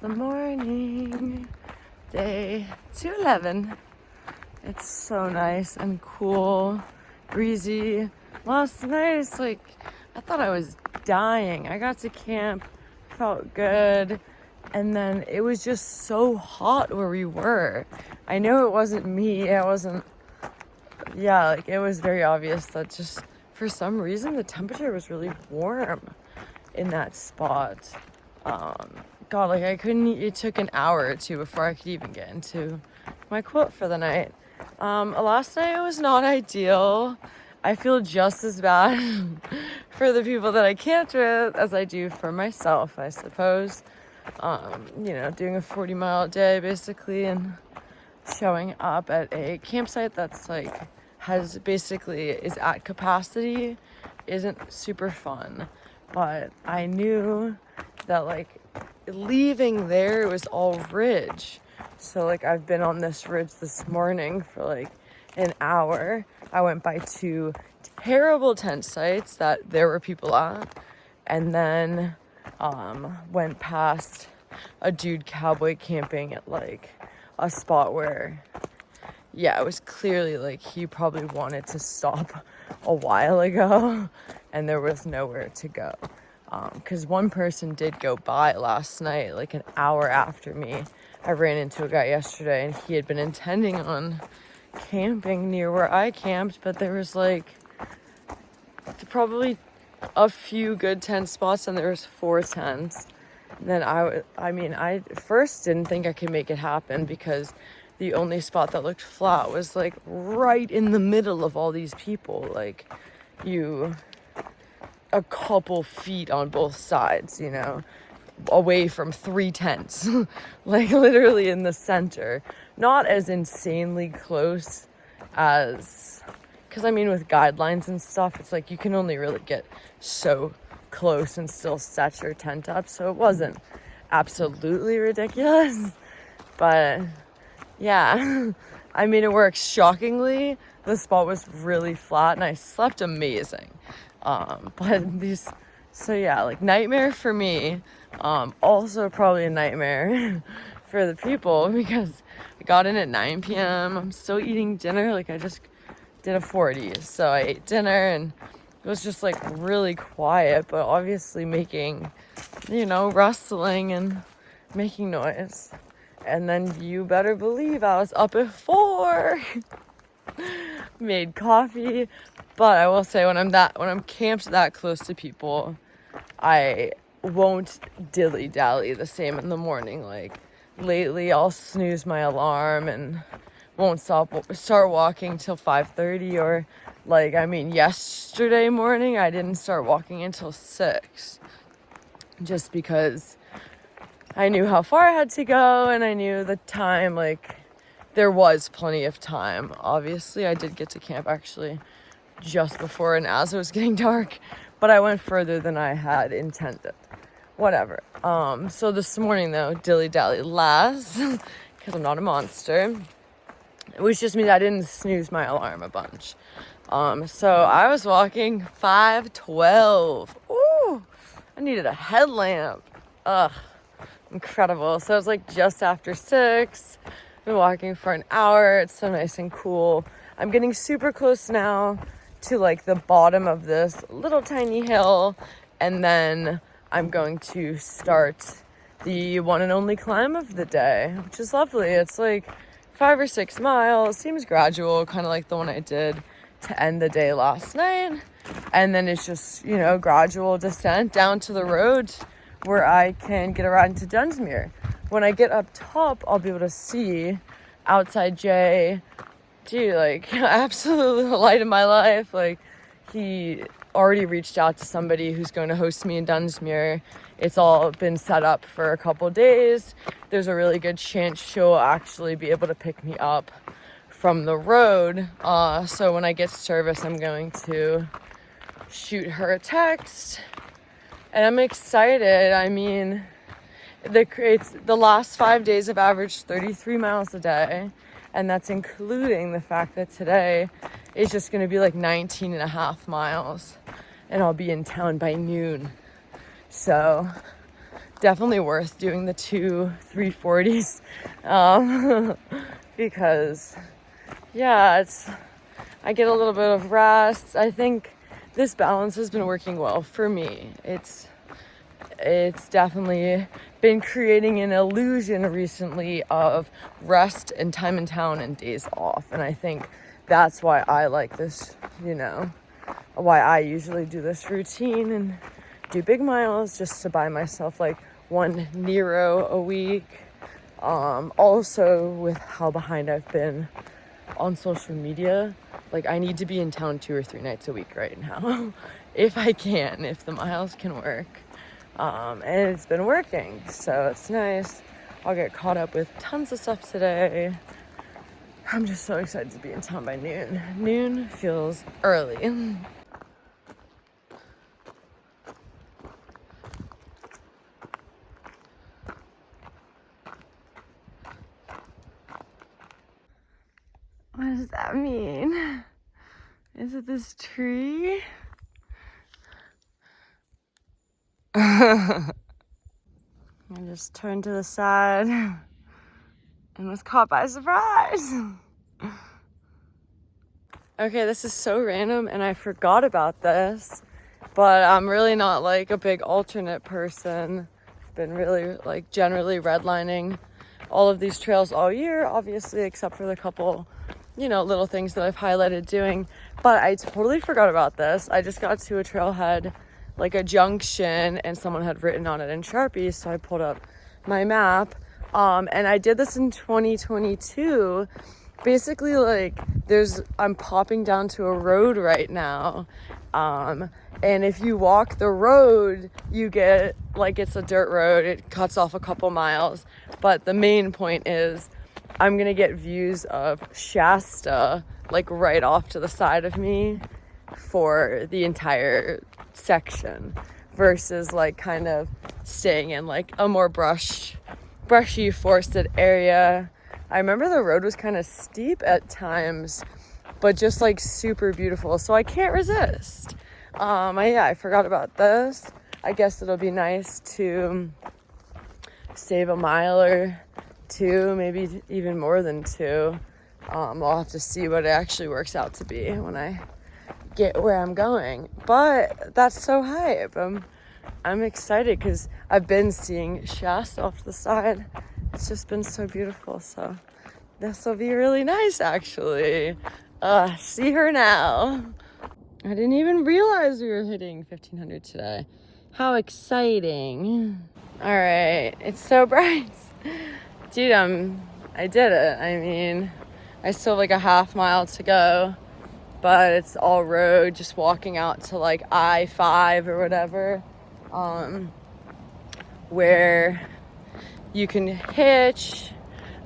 the morning, day 211. It's so nice and cool, breezy. Last night, it's like, I thought I was dying. I got to camp, felt good, and then it was just so hot where we were. I know it wasn't me, it was very obvious that just for some reason the temperature was really warm in that spot. It took an hour or two before I could even get into my quote for the night. Last night was not ideal. I feel just as bad for the people that I camped with as I do for myself, I suppose. Doing a 40-mile day basically and showing up at a campsite that's is at capacity isn't super fun. But I knew that leaving there, it was all ridge. So I've been on this ridge this morning for an hour. I went by 2 terrible tent sites that there were people at, and then went past a dude cowboy camping at a spot where it was clearly he probably wanted to stop a while ago and there was nowhere to go. Because one person did go by last night, an hour after me. I ran into a guy yesterday and he had been intending on camping near where I camped, but there was probably a few good tent spots and there was 4 tents. And then I first didn't think I could make it happen because the only spot that looked flat was right in the middle of all these people, a couple feet on both sides, away from 3 tents, literally in the center. Not as insanely close as, because with guidelines and stuff, it's you can only really get so close and still set your tent up, so it wasn't absolutely ridiculous, but yeah, it works. Shockingly, the spot was really flat and I slept amazing. Nightmare for me. Also probably a nightmare for the people because I got in at 9 p.m. I'm still eating dinner. I just did a 40. So I ate dinner and it was just really quiet, but obviously making, rustling and making noise. And then you better believe I was up at 4, made coffee. But I will say when I'm camped that close to people, I won't dilly-dally the same in the morning. Lately I'll snooze my alarm and won't start walking till 5:30 or yesterday morning I didn't start walking until 6 just because I knew how far I had to go and I knew the time, there was plenty of time. Obviously I did get to camp actually just before and as it was getting dark, but I went further than I had intended. Whatever. So this morning though, dilly-dally less because I'm not a monster. It was just me that I didn't snooze my alarm a bunch. So I was walking 5:12. Ooh, I needed a headlamp. Ugh, incredible. So it was just after 6. I've been walking for an hour. It's so nice and cool. I'm getting super close now to the bottom of this little tiny hill, and then I'm going to start the one and only climb of the day, which is lovely. It's 5 or 6 miles, seems gradual, kind of like the one I did to end the day last night, and then it's just gradual descent down to the road where I can get a ride into Dunsmuir. When I get up top, I'll be able to see outside Jay. Dude, absolutely the light of my life. He already reached out to somebody who's going to host me in Dunsmuir. It's all been set up for a couple days. There's a really good chance she'll actually be able to pick me up from the road. So when I get service, I'm going to shoot her a text. And I'm excited. The last 5 days I've averaged 33 miles a day. And that's including the fact that today is just going to be 19 and a half miles. And I'll be in town by noon. So definitely worth doing the 340s, because yeah, I get a little bit of rest. I think this balance has been working well for me. It's definitely been creating an illusion recently of rest and time in town and days off. And I think that's why I like this, why I usually do this routine and do big miles, just to buy myself like one Nero a week. Also with how behind I've been on social media, like I need to be in town 2 or 3 nights a week right now if I can, if the miles can work. And it's been working, so it's nice. I'll get caught up with tons of stuff today. I'm just so excited to be in town by noon. Noon feels early. What does that mean? Is it this tree? I just turned to the side and was caught by surprise. Okay, this is so random and I forgot about this, but I'm really not like a big alternate person. Been really like generally redlining all of these trails all year, obviously, except for the couple, little things that I've highlighted doing. But I totally forgot about this. I just got to a trailhead, like a junction, and someone had written on it in Sharpie, so I pulled up my map. And I did this in 2022. Basically, like, I'm popping down to a road right now. And if you walk the road, you get, like, it's a dirt road. It cuts off a couple miles. But the main point is I'm going to get views of Shasta, like, right off to the side of me for the entire section versus, like, kind of staying in, like, a more brushy, forested area. I remember the road was kind of steep at times, but just like super beautiful. So I can't resist. I forgot about this. I guess it'll be nice to save a mile or two, maybe even more than 2. I'll have to see what it actually works out to be when I get where I'm going. But that's so hype. I'm excited because I've been seeing Shasta off to the side. It's just been so beautiful, so this will be really nice, actually. See her now. I didn't even realize we were hitting 1500 today. How exciting. All right, it's so bright. Dude, I did it. I mean, I still have like a half mile to go, but it's all road, just walking out to like I-5 or whatever, where you can hitch.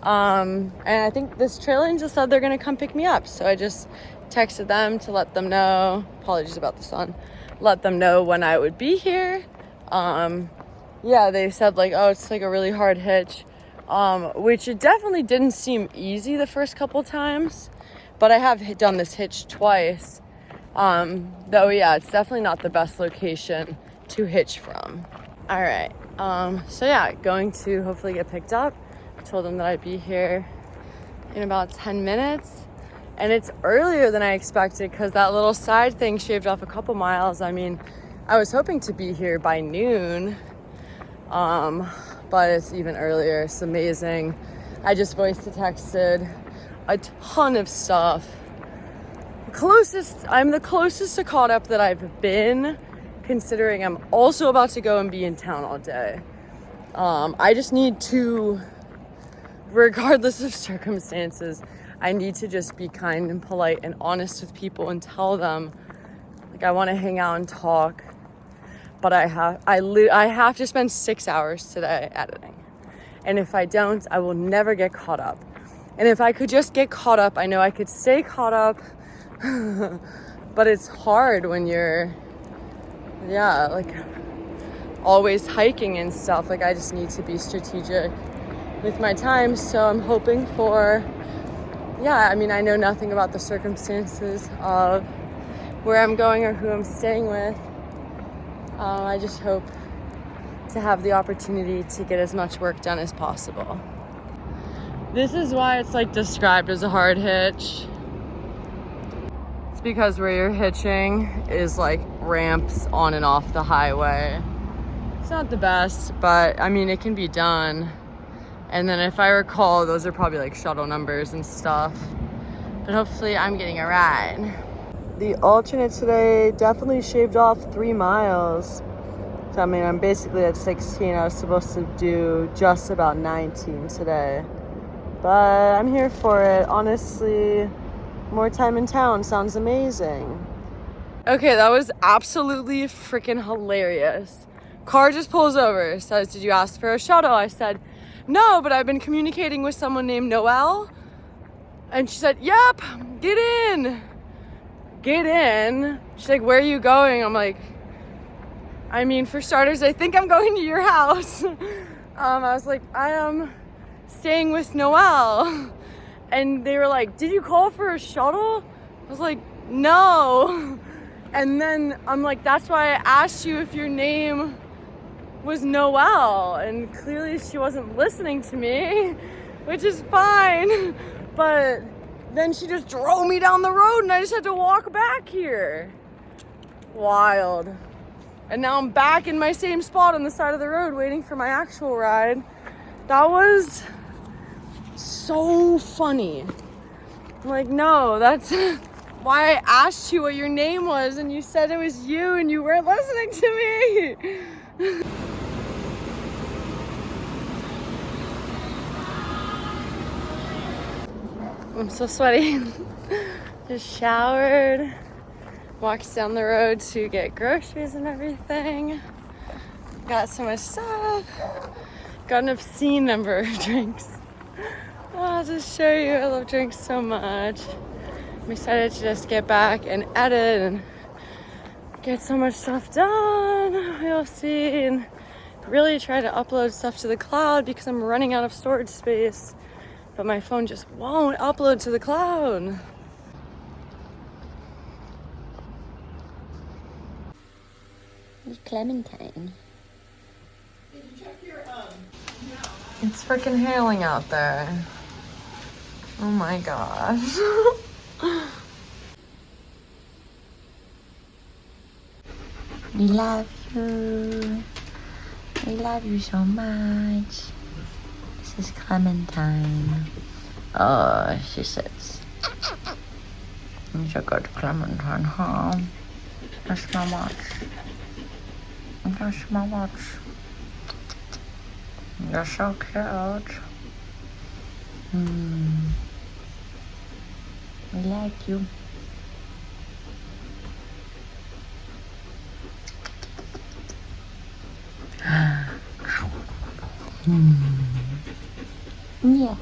And I think this trail angel said they're gonna come pick me up. So I just texted them to let them know, apologies about the sun, let them know when I would be here. They said like, oh, it's like a really hard hitch, which it definitely didn't seem easy the first couple times, but I have done this hitch twice. It's definitely not the best location to hitch from. All right. Going to hopefully get picked up. I told them that I'd be here in about 10 minutes. And it's earlier than I expected because that little side thing shaved off a couple miles. I mean, I was hoping to be here by noon, but it's even earlier. It's amazing. I just voice to texted a ton of stuff. I'm the closest to caught up that I've been, considering I'm also about to go and be in town all day. I just need to, regardless of circumstances, I need to just be kind and polite and honest with people and tell them, like, I want to hang out and talk, but I have to spend 6 hours today editing. And if I don't, I will never get caught up. And if I could just get caught up, I know I could stay caught up, but it's hard when you're, always hiking and stuff. Like, I just need to be strategic with my time. So I'm hoping for, I know nothing about the circumstances of where I'm going or who I'm staying with. I just hope to have the opportunity to get as much work done as possible. This is why it's like described as a hard hitch. It's because where you're hitching is like ramps on and off the highway. It's not the best, but I mean, it can be done. And then if I recall, those are probably like shuttle numbers and stuff. But hopefully I'm getting a ride. The alternate today definitely shaved off 3 miles. So I mean, I'm basically at 16. I was supposed to do just about 19 today. But I'm here for it. Honestly, more time in town sounds amazing. Okay, that was absolutely freaking hilarious. Car just pulls over, says, "Did you ask for a shuttle?" I said, "No, but I've been communicating with someone named Noelle." And she said, "Yep, get in." Get in. She's like, "Where are you going?" I'm like, "I mean, for starters, I think I'm going to your house." I was like, "I am staying with Noelle." And they were like, "Did you call for a shuttle?" I was like, "No." And then I'm like, "That's why I asked you if your name was Noelle." And clearly she wasn't listening to me, which is fine. But then she just drove me down the road and I just had to walk back here. Wild. And now I'm back in my same spot on the side of the road waiting for my actual ride. That was so funny. I'm like, "No, that's why I asked you what your name was and you said it was you and you weren't listening to me." I'm so sweaty. Just showered, walked down the road to get groceries and everything. Got so much stuff. Got an obscene number of drinks. I'll just show you. I love drinks so much. I'm excited to just get back and edit and get so much stuff done. You'll see. And really try to upload stuff to the cloud because I'm running out of storage space. But my phone just won't upload to the cloud. Clementine. Did you check your It's freaking hailing out there. Oh my gosh. We love you. We love you so much. This is Clementine. Oh, she says. It's a good Clementine, huh? That's my watch. That's my watch. You're so cute. We like you. Yeah.